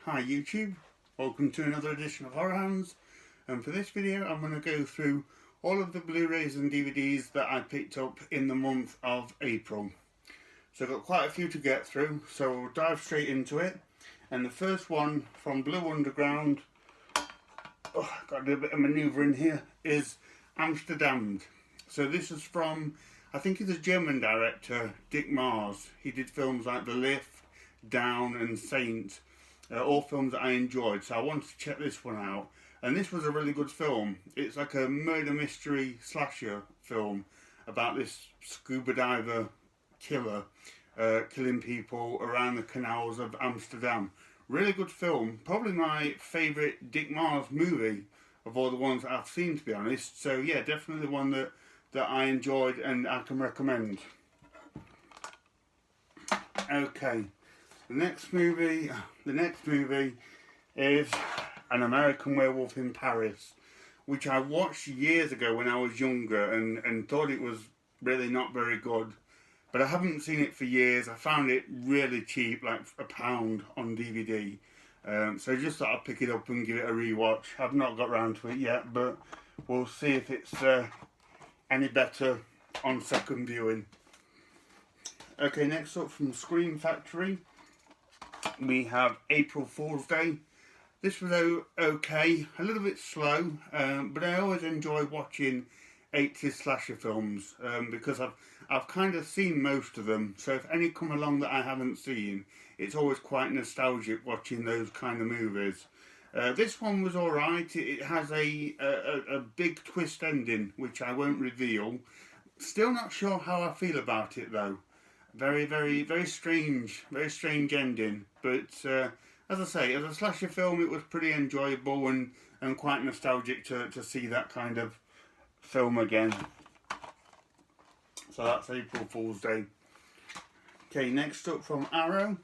Hi YouTube, welcome to another edition of Horror Hands, and for this video I'm going to go through all of the Blu-rays and DVDs that I picked up in the month of April. So I've got quite a few to get through, so we'll dive straight into it. And the first one from Blue Underground, got to do a bit of manoeuvring here, is Amsterdam. So this is from, I think he's a German director, Dick Mars. He did films like The Lift, Down and Saint, all films that I enjoyed, so I wanted to check this one out. And this was a really good film. It's like a murder mystery slasher film about this scuba diver killer killing people around the canals of Amsterdam. Really good film, probably my favourite Dick Mars movie of all the ones that I've seen, to be honest. So yeah, definitely one that I enjoyed and I can recommend. Okay, the next movie is An American Werewolf in Paris, which I watched years ago when I was younger and thought it was really not very good. But I haven't seen it for years. I found it really cheap, like £1 on DVD. So I just thought I'd pick it up and give it a rewatch. I've not got round to it yet, but we'll see if it's any better on second viewing. Okay, next up from Scream Factory, we have April Fool's Day. This was okay, a little bit slow, but I always enjoy watching 80s slasher films because I've kind of seen most of them. So if any come along that I haven't seen, it's always quite nostalgic watching those kind of movies. This one was alright. It has a big twist ending, which I won't reveal. Still not sure how I feel about it though. Very strange ending. But as I say, as a slasher film, it was pretty enjoyable and quite nostalgic to see that kind of film again. So that's April Fool's Day. Okay, next up from Arrow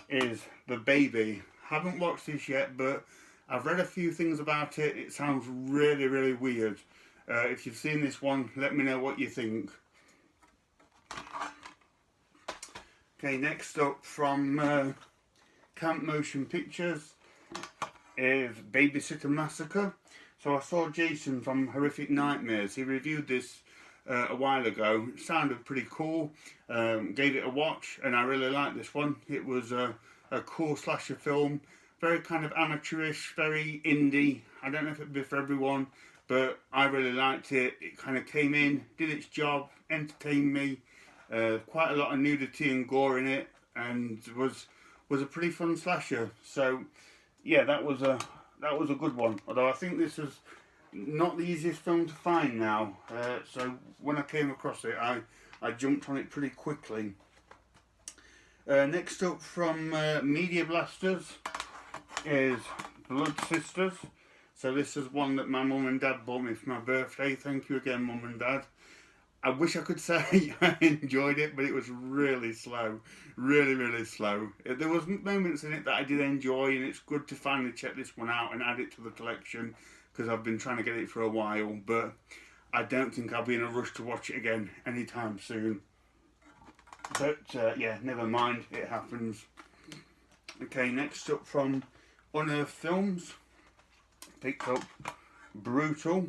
is The Baby. Haven't watched this yet, but I've read a few things about it. It sounds really weird. If you've seen this one, let me know what you think. Okay, next up from Camp Motion Pictures is Babysitter Massacre. So I saw Jason from Horrific Nightmares. He reviewed this a while ago. It sounded pretty cool. Gave it a watch and I really liked this one. It was a cool slasher film. Very kind of amateurish, very indie. I don't know if it'd be for everyone, but I really liked it. It kind of came in, did its job, entertained me. Quite a lot of nudity and gore in it, and was a pretty fun slasher. So yeah, that was a good one. Although I think this is not the easiest film to find now. So when I came across it, I jumped on it pretty quickly. Next up from Media Blasters is Blood Sisters. So this is one that my mum and dad bought me for my birthday. Thank you again, mum and dad. I wish I could say I enjoyed it, but it was really slow. Really slow. There was moments in it that I did enjoy, and it's good to finally check this one out and add it to the collection, because I've been trying to get it for a while, but I don't think I'll be in a rush to watch it again anytime soon. But yeah, never mind, it happens. Okay, next up from Unearthed Films, picked up Brutal,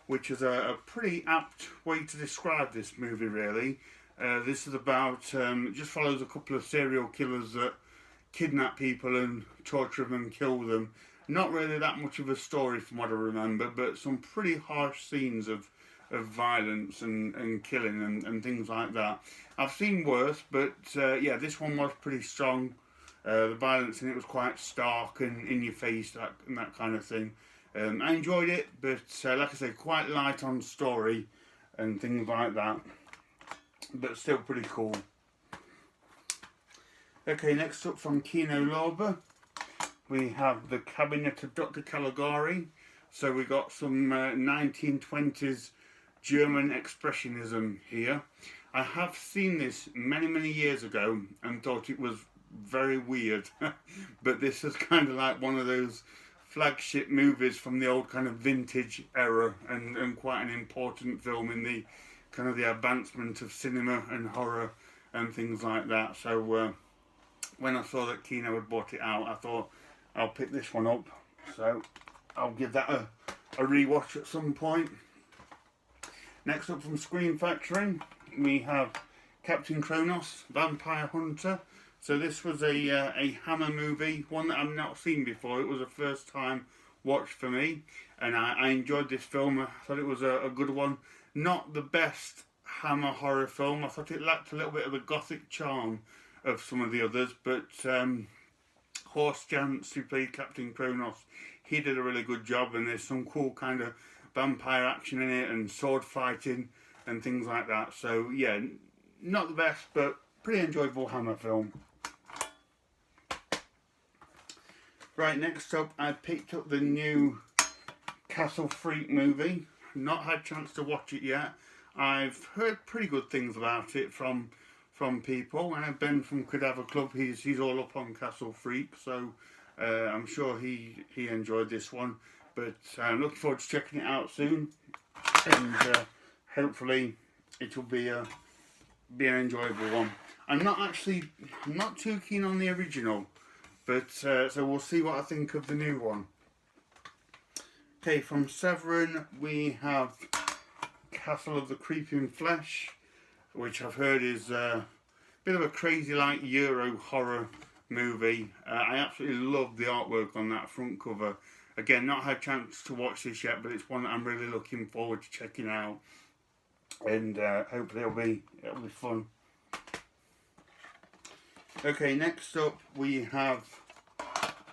which is a pretty apt way to describe this movie, really. This is about, it just follows a couple of serial killers that kidnap people and torture them and kill them. Not really that much of a story from what I remember, but some pretty harsh scenes of violence and killing and things like that. I've seen worse, but yeah, this one was pretty strong. The violence in it was quite stark and in your face, that kind of thing. I enjoyed it, but like I say, quite light on story and things like that, but still pretty cool. Okay, next up from Kino Lorber, we have The Cabinet of Dr Caligari. So we got some 1920s German expressionism here. I have seen this many years ago and thought it was very weird, but this is kind of like one of those flagship movies from the old kind of vintage era, and quite an important film in the kind of the advancement of cinema and horror and things like that. So when I saw that Kino had bought it out, I thought I'll pick this one up. So I'll give that a rewatch at some point. Next up from Scream Factory, we have Captain Kronos, Vampire Hunter. So this was a Hammer movie, one that I've not seen before. It was a first time watch for me, and I enjoyed this film. I thought it was a good one. Not the best Hammer horror film. I thought it lacked a little bit of the gothic charm of some of the others, but Horst Jantz, who played Captain Kronos, he did a really good job, and there's some cool kind of vampire action in it and sword fighting and things like that. So yeah, not the best, but pretty enjoyable Hammer film. Right, next up, I picked up the new Castle Freak movie. Not had a chance to watch it yet. I've heard pretty good things about it from people, and Ben from Cadaver Club, he's all up on Castle Freak, so I'm sure he enjoyed this one. But I'm looking forward to checking it out soon, and hopefully it will be an enjoyable one. I'm not too keen on the original, but so we'll see what I think of the new one. Okay, from Severin we have Castle of the Creeping Flesh, which I've heard is a bit of a crazy like Euro horror movie. I absolutely love the artwork on that front cover. Again, not had a chance to watch this yet, but it's one that I'm really looking forward to checking out, and hopefully it'll be fun. Okay, next up we have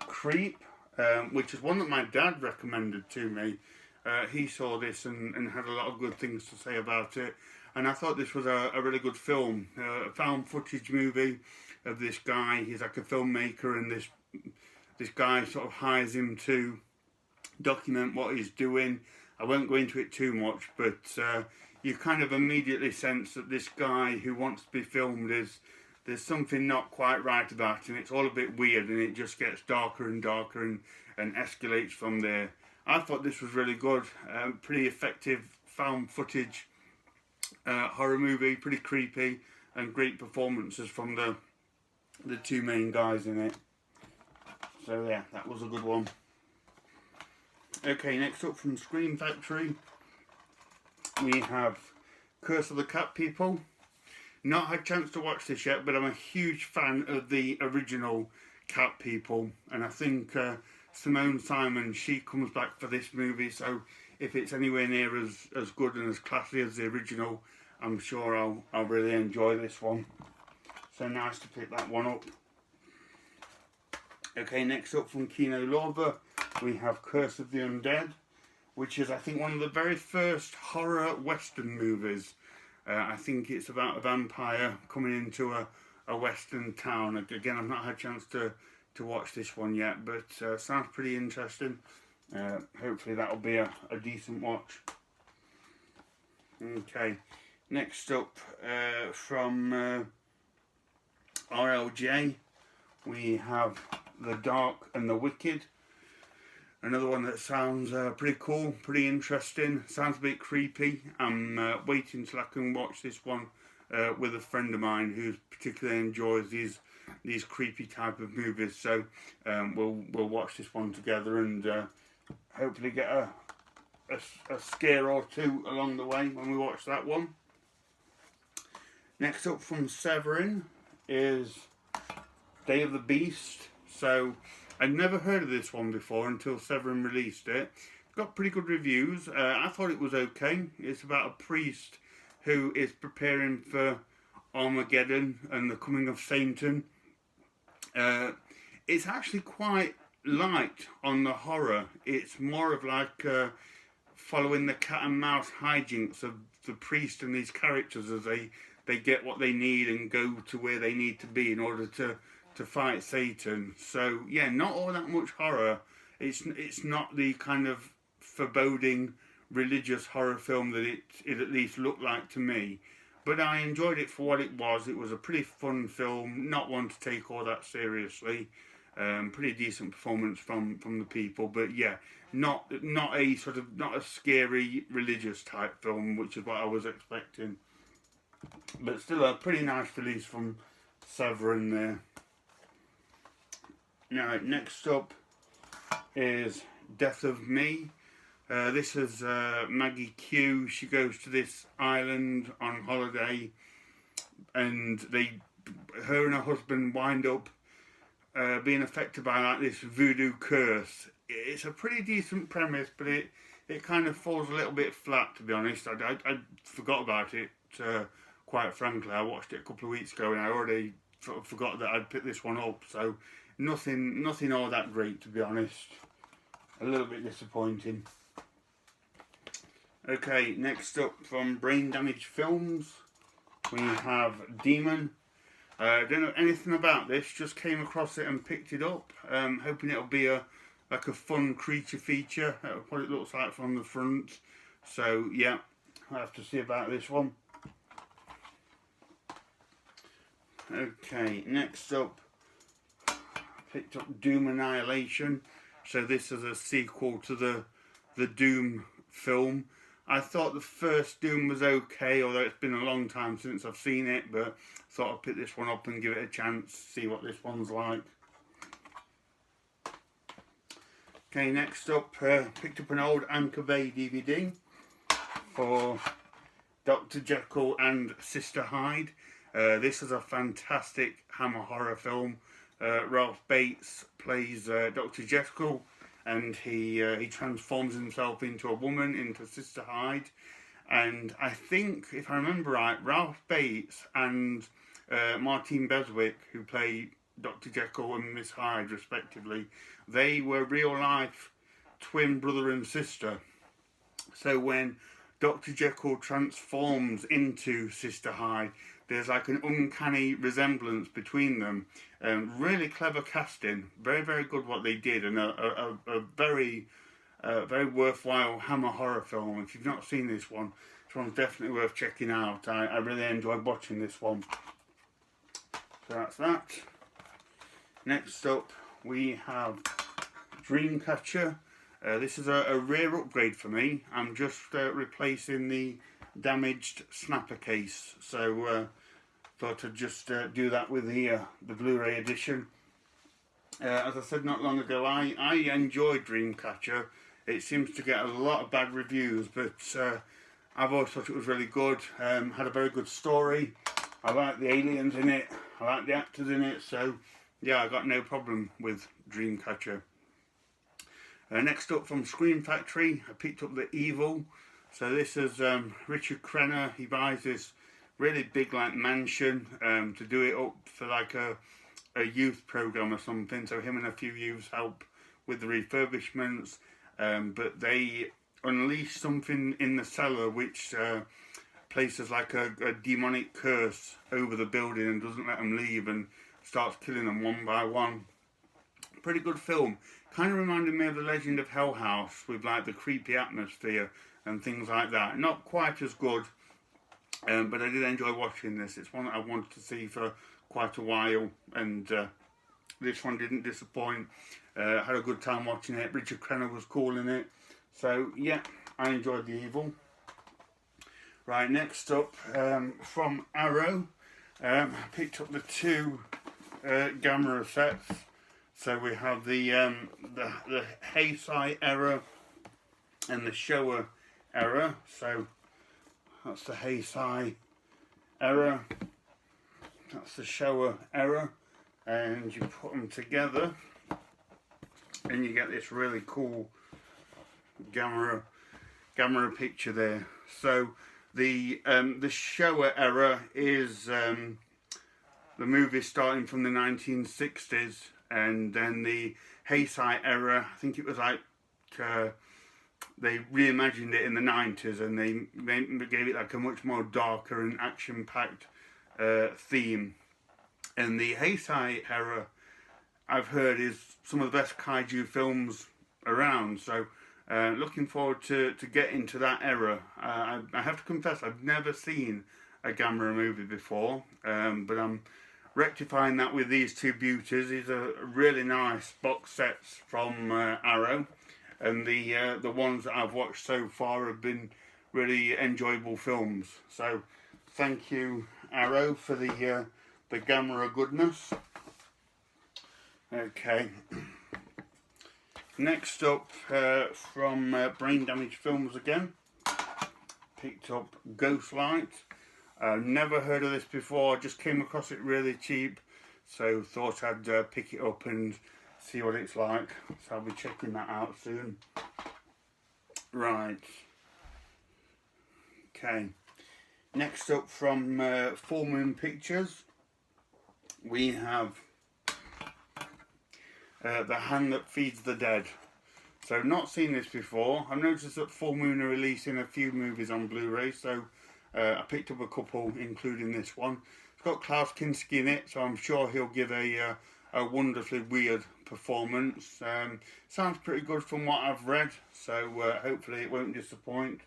Creep, which is one that my dad recommended to me. He saw this and had a lot of good things to say about it, and I thought this was a really good film. A found footage movie of this guy. He's like a filmmaker, and this guy sort of hires him to document what he's doing. I won't go into it too much, but you kind of immediately sense that this guy who wants to be filmed there's something not quite right about him. It's all a bit weird, and it just gets darker and darker and escalates from there. I thought this was really good. Pretty effective found footage horror movie, pretty creepy, and great performances from the two main guys in it. So yeah, that was a good one. Okay, next up from Scream Factory we have Curse of the Cat People. Not had a chance to watch this yet, but I'm a huge fan of the original Cat People, and I think Simone Simon, she comes back for this movie, so if it's anywhere near as good and as classy as the original, I'm sure I'll really enjoy this one. So nice to pick that one up. Okay, next up from Kino Lorber we have Curse of the Undead, which is I think one of the very first horror western movies. I think it's about a vampire coming into a western town. Again, I've not had a chance to watch this one yet, but sounds pretty interesting. Hopefully that'll be a decent watch. Okay, next up from RLJ we have The Dark and the Wicked. Another one that sounds pretty cool, pretty interesting. Sounds a bit creepy. I'm waiting till I can watch this one with a friend of mine who particularly enjoys these creepy type of movies. So we'll watch this one together and hopefully get a scare or two along the way when we watch that one. Next up from Severin is Day of the Beast. So I'd never heard of this one before until Severin released it. Got pretty good reviews. I thought it was okay. It's about a priest who is preparing for Armageddon and the coming of Satan. It's actually quite light on the horror. It's more of like following the cat and mouse hijinks of the priest and these characters as they get what they need and go to where they need to be in order to fight Satan. So yeah, not all that much horror. It's not the kind of foreboding religious horror film that it at least looked like to me. But I enjoyed it for what it was. It was a pretty fun film, not one to take all that seriously. Pretty decent performance from the people, but yeah, not a scary religious type film, which is what I was expecting. But still a pretty nice release from Severin there. Now, next up is Death of Me. This is Maggie Q. She goes to this island on holiday, and her and her husband wind up being affected by like this voodoo curse. It's a pretty decent premise, but it kind of falls a little bit flat, to be honest. I forgot about it, quite frankly. I watched it a couple of weeks ago and I already forgot that I'd picked this one up, so nothing all that great, to be honest. A little bit disappointing. Okay, next up from Brain Damage Films, we have Demon. I don't know anything about this, just came across it and picked it up. Hoping it'll be like a fun creature feature, what it looks like from the front. So yeah, I'll have to see about this one. Okay, next up, picked up Doom Annihilation. So this is a sequel to the Doom film. I thought the first Doom was okay, although it's been a long time since I've seen it, but thought I'd pick this one up and give it a chance, see what this one's like. Okay, next up, picked up an old Anchor Bay DVD for Dr. Jekyll and Sister Hyde. This is a fantastic Hammer horror film. Ralph Bates plays Dr. Jekyll, and he transforms himself into a woman, into Sister Hyde. And I think, if I remember right, Ralph Bates and Martine Beswick, who play Dr. Jekyll and Miss Hyde respectively, they were real life twin brother and sister. So when Dr. Jekyll transforms into Sister Hyde, there's like an uncanny resemblance between them. Really clever casting, very, very good what they did, and a very worthwhile Hammer horror film. If you've not seen this one's definitely worth checking out. I really enjoyed watching this one. So that's that. Next up, we have Dreamcatcher. This is a rare upgrade for me. I'm just replacing the damaged snapper case, so thought I'd just do that with the Blu-ray edition. As I said not long ago, I enjoyed Dreamcatcher. It seems to get a lot of bad reviews, but I've always thought it was really good. Had a very good story. I like the aliens in it. I like the actors in it. So yeah, I got no problem with Dreamcatcher. Next up from Scream Factory, I picked up The Evil. So this is Richard Crenna. He buys this really big like mansion to do it up for like a youth program or something. So him and a few youths help with the refurbishments, but they unleash something in the cellar which places like a demonic curse over the building and doesn't let them leave and starts killing them one by one. Pretty good film. Kind of reminded me of The Legend of Hell House, with like the creepy atmosphere and things like that. Not quite as good, but I did enjoy watching this. It's one that I wanted to see for quite a while, and this one didn't disappoint. Had a good time watching it. Richard Crenna was cool in it. So yeah, I enjoyed The Evil. Right, next up, from Arrow, I picked up the two Gamera sets. So we have the Heisei era and the Showa era. So that's the Heisei era, that's the Showa era, and you put them together and you get this really cool Gamera picture there. So the Showa era is the movie starting from the 1960s. And then the Heisei era, I think it was like, they reimagined it in the 90s, and they gave it like a much more darker and action-packed theme. And the Heisei era, I've heard, is some of the best kaiju films around. So looking forward to getting to that era. I have to confess, I've never seen a Gamera movie before, but I'm rectifying that with these two beauties. These are really nice box sets from Arrow, and the ones that I've watched so far have been really enjoyable films. So thank you, Arrow, for the Gamera goodness. Okay. Next up, from Brain Damage Films again, picked up Ghostlight. Never heard of this before, just came across it really cheap, so thought I'd pick it up and see what it's like. So I'll be checking that out soon. Right. Okay. Next up from Full Moon Pictures, we have The Hand That Feeds the Dead. So not seen this before. I've noticed that Full Moon are releasing a few movies on Blu-ray, so I picked up a couple, including this one. It's got Klaus Kinski in it, so I'm sure he'll give a wonderfully weird performance. Sounds pretty good from what I've read, so hopefully it won't disappoint.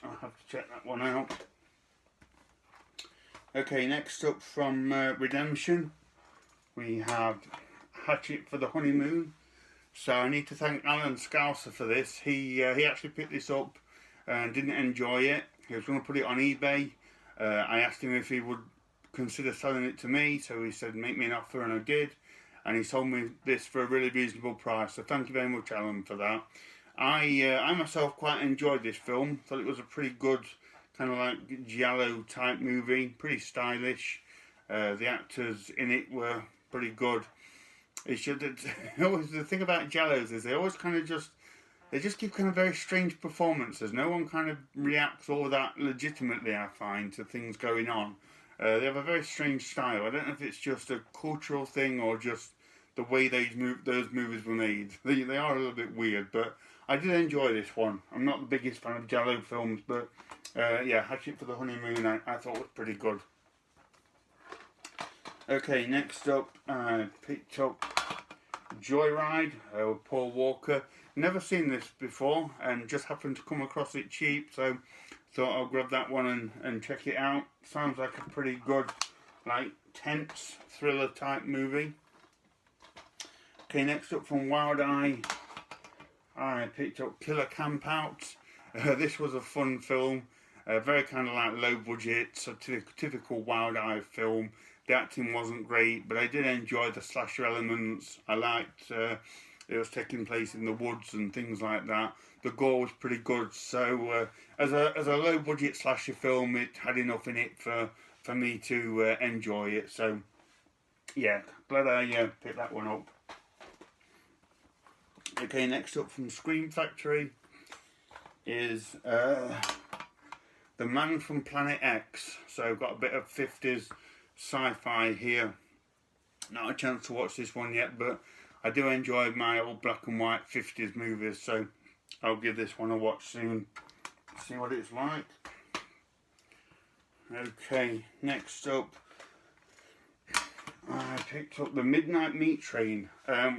I'll have to check that one out. Okay, next up from Redemption, we have Hatchet for the Honeymoon. So I need to thank Alan Scouser for this. He actually picked this up and didn't enjoy it. He was going to put it on eBay. I asked him if he would consider selling it to me, so he said make me an offer, and I did. And he sold me this for a really reasonable price. So thank you very much, Alan, for that. I myself quite enjoyed this film. Thought it was a pretty good kind of like giallo type movie, pretty stylish. The actors in it were pretty good. It should always, the thing about giallos is they always kind of just give kind of very strange performances. No one kind of reacts all that legitimately, I find, to things going on. They have a very strange style. I don't know if it's just a cultural thing or just the way those movies were made. They are a little bit weird, but I did enjoy this one. I'm not the biggest fan of giallo films, but yeah, Hatchet for the Honeymoon I thought was pretty good. Okay, next up, I picked up Joyride with Paul Walker. Never seen this before and just happened to come across it cheap, so thought I'll grab that one and check it out. Sounds like a pretty good, like, tense thriller type movie. Okay, next up from Wild Eye, I picked up Killer Campout. This was a fun film, very kind of like low budget, so typical Wild Eye film. The acting wasn't great, but I did enjoy the slasher elements. I liked it was taking place in the woods and things like that. The gore was pretty good, so as a low budget slasher film, it had enough in it for me to enjoy it. So yeah, glad I picked that one up. Okay, next up from Scream Factory is The Man from Planet X. So got a bit of 50s sci-fi here. Not a chance to watch this one yet, but I do enjoy my old black and white 50s movies, so I'll give this one a watch soon, see what it's like. Okay, next up, I picked up The Midnight Meat Train,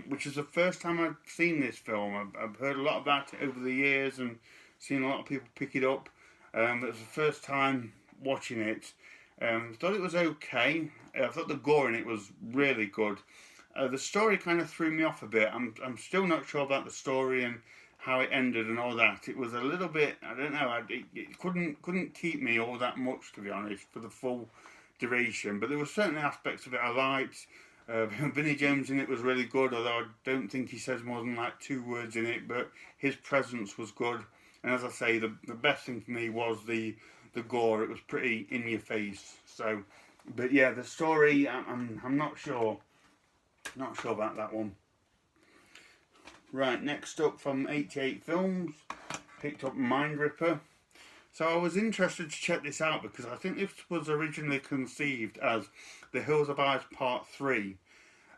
which is the first time I've seen this film. I've heard a lot about it over the years and seen a lot of people pick it up. It was the first time watching it. Thought it was okay. I thought the gore in it was really good. The story kind of threw me off a bit. I'm still not sure about the story and how it ended and all that. It was a little bit, I don't know, it couldn't keep me all that much, to be honest, for the full duration. But there were certain aspects of it I liked. Vinnie Jones in it was really good, although I don't think he says more than like 2 words in it, but his presence was good. And as I say, the best thing for me was the gore. It was pretty in your face. So, but yeah, the story, I'm not sure. Not sure about that one. Right, next up from 88 Films, picked up Mindripper. So I was interested to check this out because I think this was originally conceived as The Hills of Eyes Part 3.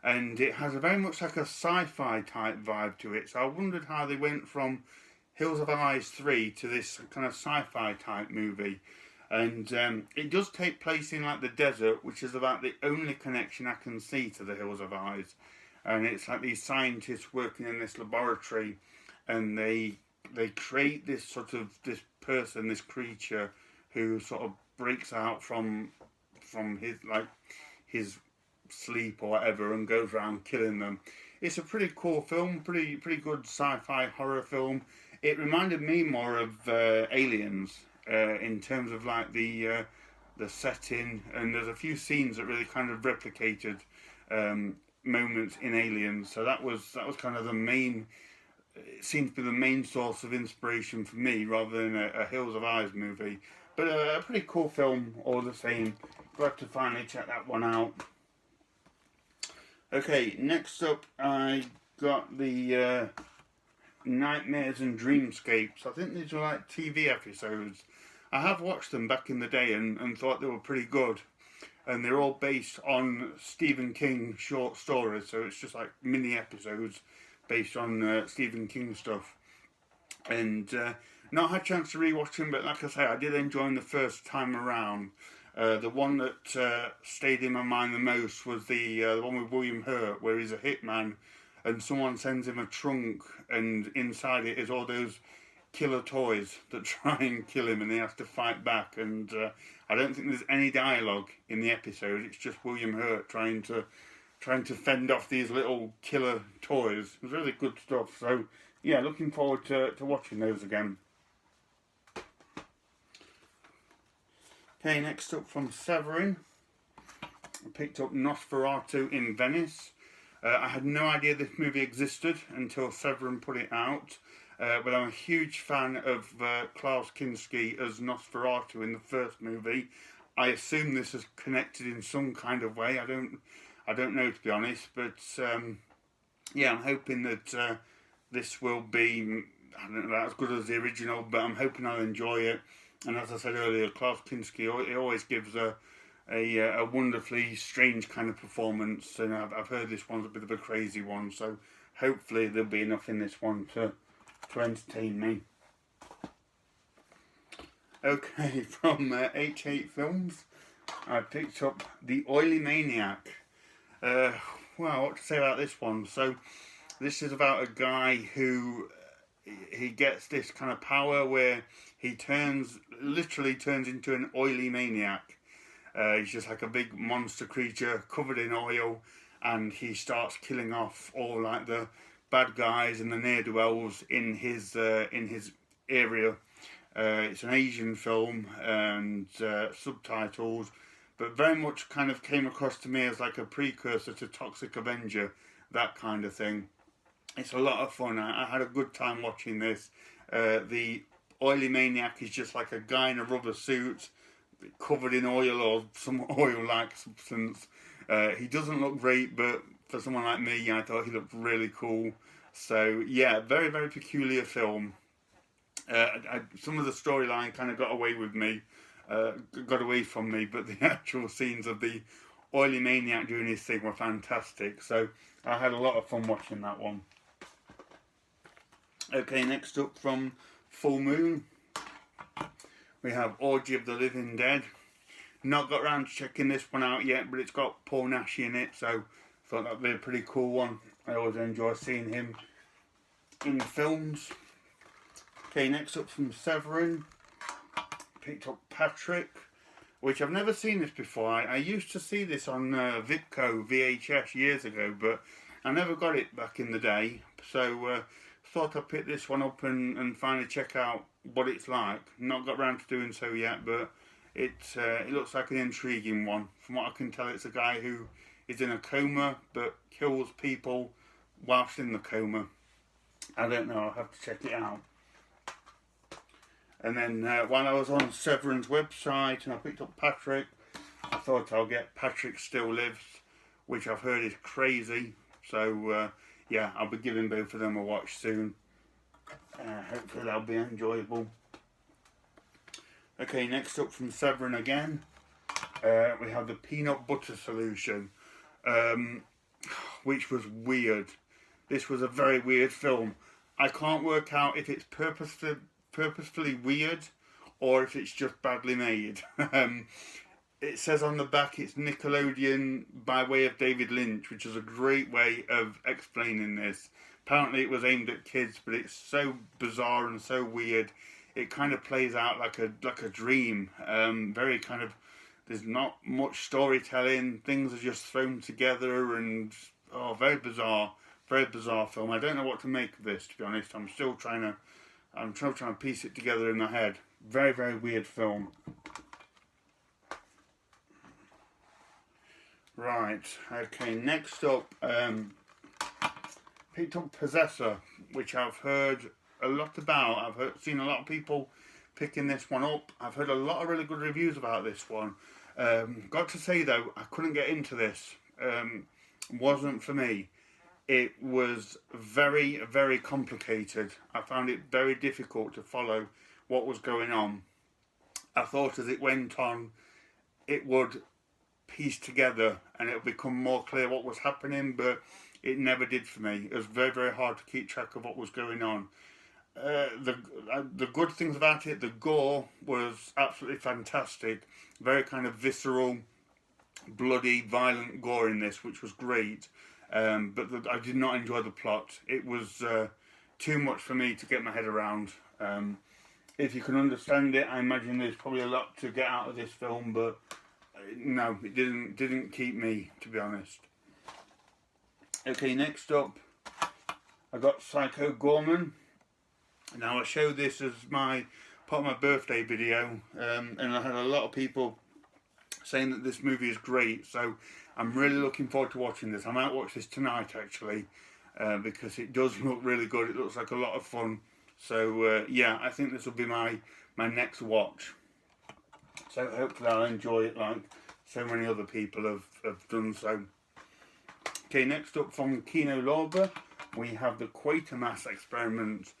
And it has a very much like a sci-fi type vibe to it. So I wondered how they went from Hills of Eyes 3 to this kind of sci-fi type movie. And it does take place in like the desert, which is about the only connection I can see to the Hills of Eyes. And it's like these scientists working in this laboratory, and they create this sort of this person, this creature, who sort of breaks out from his sleep or whatever and goes around killing them. It's a pretty cool film, pretty good sci-fi horror film. It reminded me more of Aliens. In terms of like the setting, and there's a few scenes that really kind of replicated moments in Aliens. So that was kind of the main. It seems to be the main source of inspiration for me, rather than a Hills of Eyes movie. But a pretty cool film all the same. Glad to finally check that one out. Okay, next up I got the Nightmares and Dreamscapes. I think these are like TV episodes. I have watched them back in the day and thought they were pretty good. And they're all based on Stephen King short stories, so it's just like mini episodes based on Stephen King stuff. And not had a chance to rewatch them, but like I say, I did enjoy them the first time around. The one that stayed in my mind the most was the one with William Hurt, where he's a hitman and someone sends him a trunk, and inside it is all those killer toys that try and kill him, and he has to fight back. And I don't think there's any dialogue in the episode. It's just William Hurt trying to fend off these little killer toys. It was really good stuff. So yeah, looking forward to watching those again. Okay, next up from Severin, I picked up Nosferatu in Venice. I had no idea this movie existed until Severin put it out. But I'm a huge fan of Klaus Kinski as Nosferatu in the first movie. I assume this is connected in some kind of way. I don't know, to be honest. But yeah, I'm hoping that this will be, I don't know, as good as the original. But I'm hoping I'll enjoy it. And as I said earlier, Klaus Kinski, he always gives a wonderfully strange kind of performance. And I've heard this one's a bit of a crazy one. So hopefully there'll be enough in this one to entertain me. Okay, from H8 Films, I picked up the Oily Maniac. Well, what to say about this one? So, this is about a guy who he gets this kind of power where he literally turns into an oily maniac. He's just like a big monster creature covered in oil, and he starts killing off all like the bad guys and the ne'er-do-wells in his area. It's an Asian film and subtitles, but very much kind of came across to me as like a precursor to Toxic Avenger, that kind of thing. It's a lot of fun. I had a good time watching this. The Oily Maniac is just like a guy in a rubber suit covered in oil or some oil-like substance. He doesn't look great, but for someone like me, I thought he looked really cool. So yeah, very, very peculiar film. Some of the storyline kind of got away from me, but the actual scenes of the Oily Maniac doing his thing were fantastic. So I had a lot of fun watching that one. Okay, next up from Full Moon, we have Orgy of the Living Dead. Not got around to checking this one out yet, but it's got Paul Nash in it, so I thought that'd be a pretty cool one. I always enjoy seeing him in films. Okay, next up from Severin, picked up Patrick, which I've never seen this before. I used to see this on Vipco VHS years ago, but I never got it back in the day. So thought I'd pick this one up and finally check out what it's like. Not got around to doing so yet, but it looks like an intriguing one. From what I can tell, it's a guy who is in a coma but kills people whilst in the coma. I don't know, I'll have to check it out. And then while I was on Severin's website and I picked up Patrick, I thought I'll get Patrick Still Lives, which I've heard is crazy. So yeah, I'll be giving both of them a watch soon. Hopefully they'll be enjoyable. Okay, next up from Severin again, we have the Peanut Butter Solution, which was weird. This was a very weird film. I can't work out if it's purposefully weird or if it's just badly made. It says on the back it's Nickelodeon by way of David Lynch, which is a great way of explaining this. Apparently it was aimed at kids, but it's so bizarre and so weird. It kind of plays out like a dream. Very kind of, there's not much storytelling. Things are just thrown together and very bizarre film. I don't know what to make of this, to be honest. I'm still trying to piece it together in my head. Very, very weird film. Right, okay, next up, picked up Possessor, which I've heard a lot about. Seen a lot of people picking this one up. I've heard a lot of really good reviews about this one. Got to say though, I couldn't get into this. Wasn't for me. It was very, very complicated. I found it very difficult to follow what was going on. I thought as it went on, it would piece together and it would become more clear what was happening, but it never did for me. It was very, very hard to keep track of what was going on. The good things about it, the gore was absolutely fantastic. Very kind of visceral, bloody, violent gore in this, which was great. But I did not enjoy the plot. It was too much for me to get my head around. If you can understand it, I imagine there's probably a lot to get out of this film, but no, it didn't keep me, to be honest. Okay, next up, I got Psycho Gorman. Now I showed this as part of my birthday video, and I had a lot of people saying that this movie is great, so I'm really looking forward to watching this. I might watch this tonight actually, because it does look really good. It looks like a lot of fun. So yeah, I think this will be my next watch. So hopefully I'll enjoy it like so many other people have done so. Okay, next up from Kino Lorber, we have the Quatermass Experiment,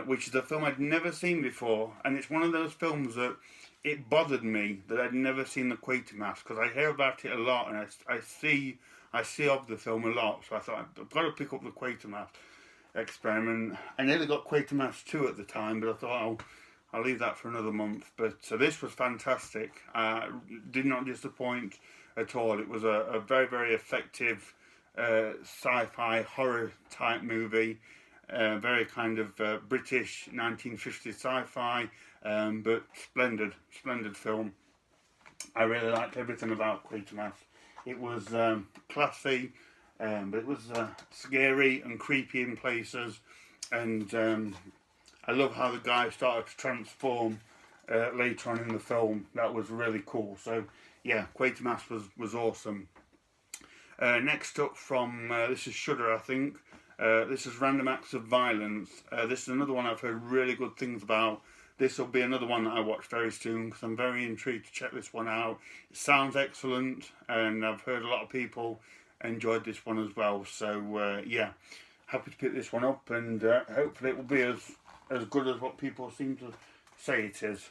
which is a film I'd never seen before, and it's one of those films that it bothered me that I'd never seen the Quatermass, because I hear about it a lot and I see of the film a lot, so I thought I've got to pick up the Quatermass Experiment. I nearly got Quatermass 2 at the time, but I thought I'll leave that for another month. But this was fantastic. Did not disappoint at all. It was a very, very effective sci-fi horror type movie. Very kind of British 1950s sci-fi, but splendid film. I really liked everything about Quatermass. It was classy, but it was scary and creepy in places, and I love how the guy started to transform later on in the film. That was really cool. So yeah, Quatermass was awesome. Next up from this is Shudder, I think. This is Random Acts of Violence. This is another one I've heard really good things about. This will be another one that I watch very soon, because I'm very intrigued to check this one out. It sounds excellent, and I've heard a lot of people enjoyed this one as well. So yeah, happy to pick this one up, and hopefully it will be as good as what people seem to say it is.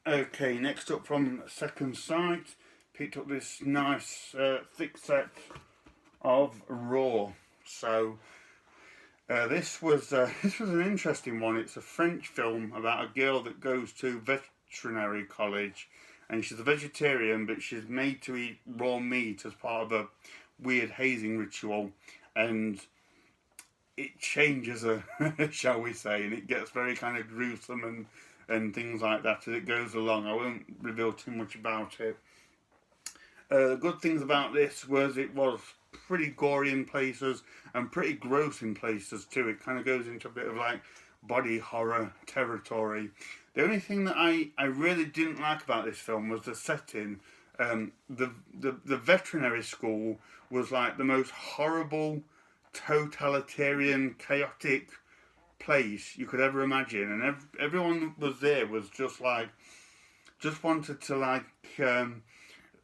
Okay, next up from Second Sight, picked up this nice thick set of Raw. So this was an interesting one. It's a French film about a girl that goes to veterinary college, and she's a vegetarian, but she's made to eat raw meat as part of a weird hazing ritual, and it changes her, shall we say, and it gets very kind of gruesome and things like that as it goes along. I won't reveal too much about it. The good things about this was it was pretty gory in places and pretty gross in places too. It kind of goes into a bit of like body horror territory. The only thing that I really didn't like about this film was the setting. The veterinary school was like the most horrible, totalitarian, chaotic place you could ever imagine, and everyone that was there was just wanted to like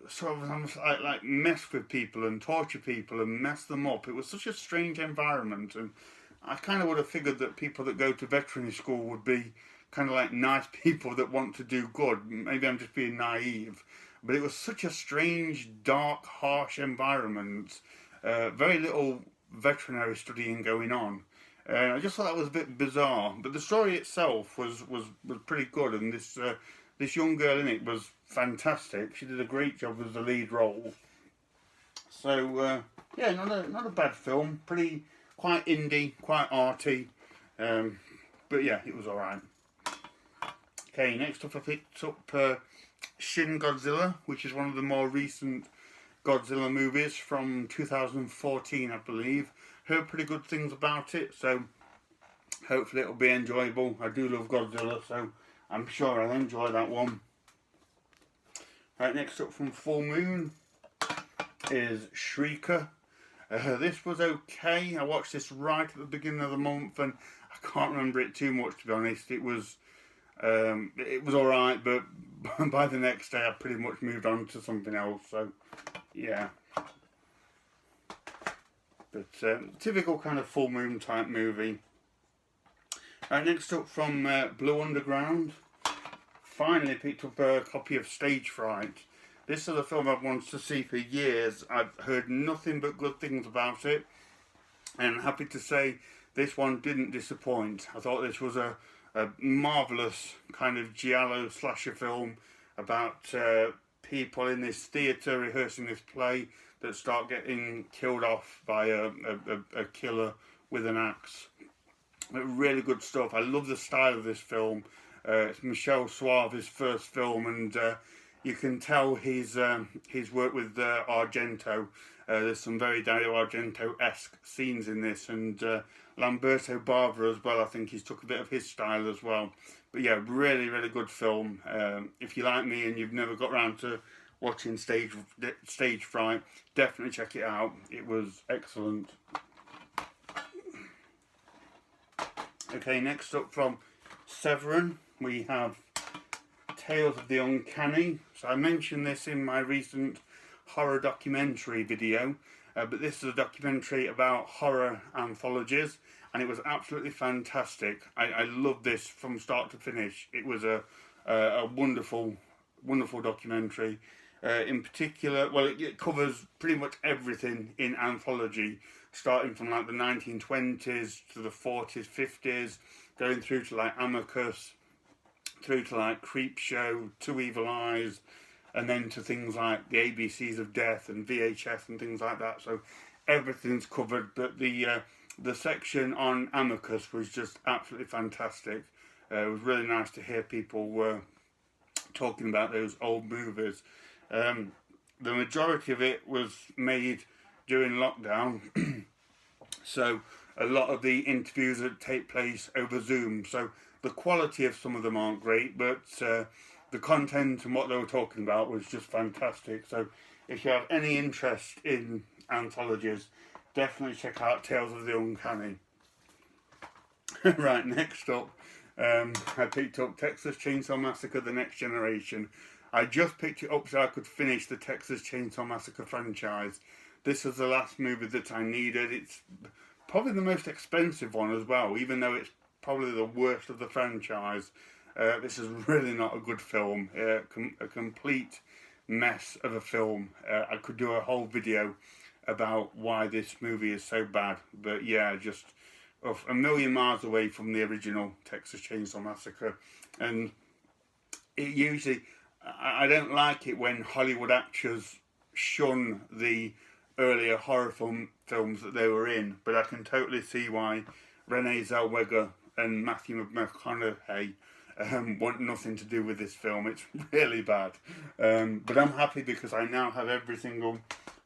sort of almost like mess with people and torture people and mess them up. It was such a strange environment, and I kind of would have figured that people that go to veterinary school would be kind of like nice people that want to do good. Maybe I'm just being naive, but it was such a strange, dark, harsh environment. Very little veterinary studying going on. I just thought that was a bit bizarre, but the story itself was pretty good, and this young girl in it was fantastic. She did a great job as the lead role. So yeah, not a bad film. Quite indie, quite arty, but yeah, it was all right. Okay, next up I picked up Shin Godzilla, which is one of the more recent Godzilla movies from 2014, I believe. Heard pretty good things about it, so hopefully it'll be enjoyable. I do love Godzilla, so I'm sure I'll enjoy that one. Right, next up from Full Moon is Shrieker. This was okay. I watched this right at the beginning of the month, and I can't remember it too much, to be honest. It was alright, but by the next day I pretty much moved on to something else, so yeah. But typical kind of Full Moon type movie. Right, next up from Blue Underground, finally picked up a copy of Stage Fright. This is a film I've wanted to see for years. I've heard nothing but good things about it, and I'm happy to say this one didn't disappoint. I thought this was a marvellous kind of giallo slasher film about people in this theatre rehearsing this play that start getting killed off by a killer with an axe. Really good stuff. I love the style of this film. It's Michel Suave's first film, and you can tell he's worked with Argento. There's some very Dario Argento-esque scenes in this, and Lamberto Bava as well. I think he's took a bit of his style as well. But yeah, really, really good film. If you like me and you've never got around to watching Stage Fright, definitely check it out. It was excellent. Okay, next up from Severin, we have Tales of the Uncanny. So I mentioned this in my recent horror documentary video, but this is a documentary about horror anthologies, and it was absolutely fantastic. I loved this from start to finish. It was a wonderful, wonderful documentary. In particular, well, it covers pretty much everything in anthology, starting from like the 1920s to the 40s, 50s, going through to like Amicus, through to like Creepshow, Two Evil Eyes, and then to things like the ABCs of Death and VHS and things like that. So everything's covered, but the section on Amicus was just absolutely fantastic. It was really nice to hear people talking about those old movies. The majority of it was made during lockdown, so a lot of the interviews would take place over Zoom, so the quality of some of them aren't great, but the content and what they were talking about was just fantastic. So if you have any interest in anthologies, definitely check out Tales of the Uncanny. Right, next up, I picked up Texas Chainsaw Massacre: The Next Generation. I just picked it up so I could finish the Texas Chainsaw Massacre franchise. This was the last movie that I needed. It's probably the most expensive one as well, even though it's probably the worst of the franchise. This is really not a good film. A complete mess of a film. I could do a whole video about why this movie is so bad. But yeah, just a million miles away from the original Texas Chainsaw Massacre. And it usually, I don't like it when Hollywood actors shun the earlier horror films that they were in, but I can totally see why Renee Zellweger and Matthew McConaughey want nothing to do with this film. It's really bad. But I'm happy because I now have every single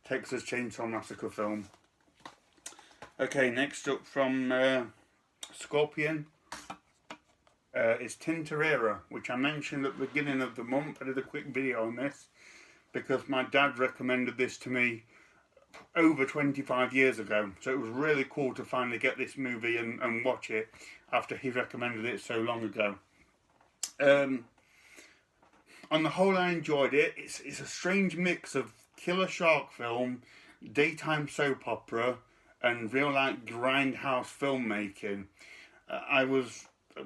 Texas Chainsaw Massacre film. Okay, next up from Scorpion is Tinterra, which I mentioned at the beginning of the month. I did a quick video on this because my dad recommended this to me over 25 years ago, so it was really cool to finally get this movie and watch it after he recommended it so long ago. On the whole, I enjoyed it. It's a strange mix of killer shark film, daytime soap opera, and real like grindhouse filmmaking.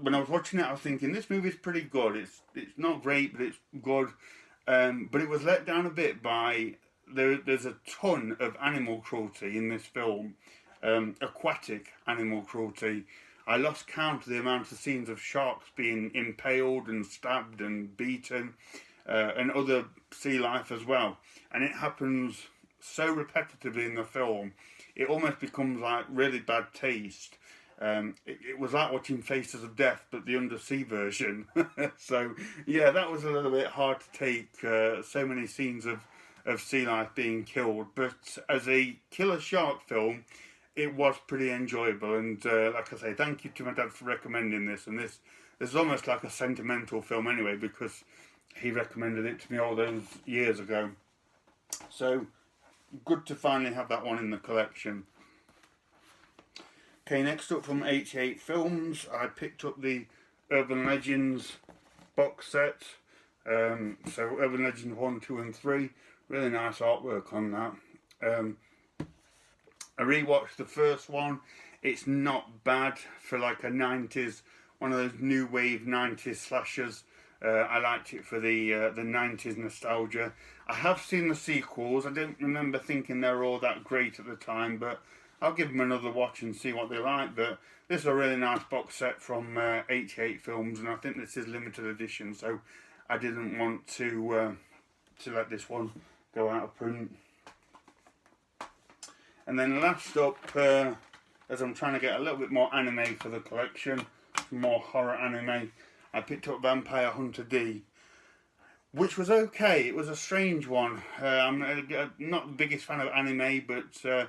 When I was watching it, I was thinking this movie's pretty good. It's not great, but it's good. But it was let down a bit by there's a ton of animal cruelty in this film, aquatic animal cruelty. I lost count of the amount of scenes of sharks being impaled and stabbed and beaten, and other sea life as well. And it happens so repetitively in the film, it almost becomes like really bad taste. It was like watching Faces of Death, but the undersea version. So yeah, that was a little bit hard to take, so many scenes of sea life being killed. But as a killer shark film, it was pretty enjoyable. And like I say, thank you to my dad for recommending this. And this is almost like a sentimental film anyway, because he recommended it to me all those years ago. So good to finally have that one in the collection. Okay, next up from 88 Films, I picked up the Urban Legends box set. So Urban Legends 1, 2 and 3, really nice artwork on that. I rewatched the first one. It's not bad for like a 90s, one of those new wave 90s slashers. I liked it for the 90s nostalgia. I have seen the sequels. I don't remember thinking they were all that great at the time, but I'll give them another watch and see what they like. But this is a really nice box set from 88 Films, and I think this is limited edition, so I didn't want to let this one go out of print. And then last up, as I'm trying to get a little bit more anime for the collection, some more horror anime, I picked up Vampire Hunter D, which was okay. It was a strange one. I'm not the biggest fan of anime, but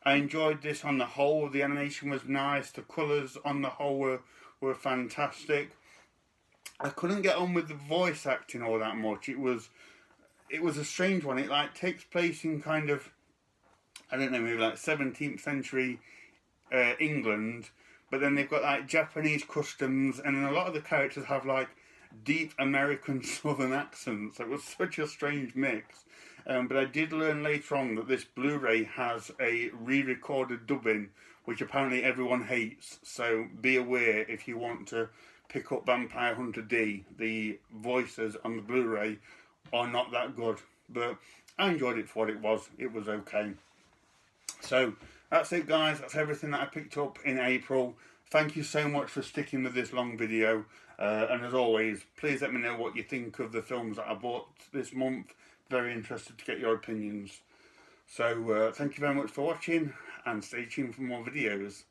I enjoyed this on the whole. The animation was nice. The colours on the whole were fantastic. I couldn't get on with the voice acting all that much. It was a strange one. It like takes place in kind of, I don't know, maybe like 17th century England, but then they've got like Japanese customs, and then a lot of the characters have like deep American southern accents. It was such a strange mix. But I did learn later on that this Blu-ray has a re-recorded dubbing, which apparently everyone hates. So be aware if you want to pick up Vampire Hunter D. The voices on the Blu-ray are not that good, but I enjoyed it for what it was. It was okay. So that's it, guys. That's everything that I picked up in April. Thank you so much for sticking with this long video. And as always, please let me know what you think of the films that I bought this month. Very interested to get your opinions. So thank you very much for watching, and stay tuned for more videos.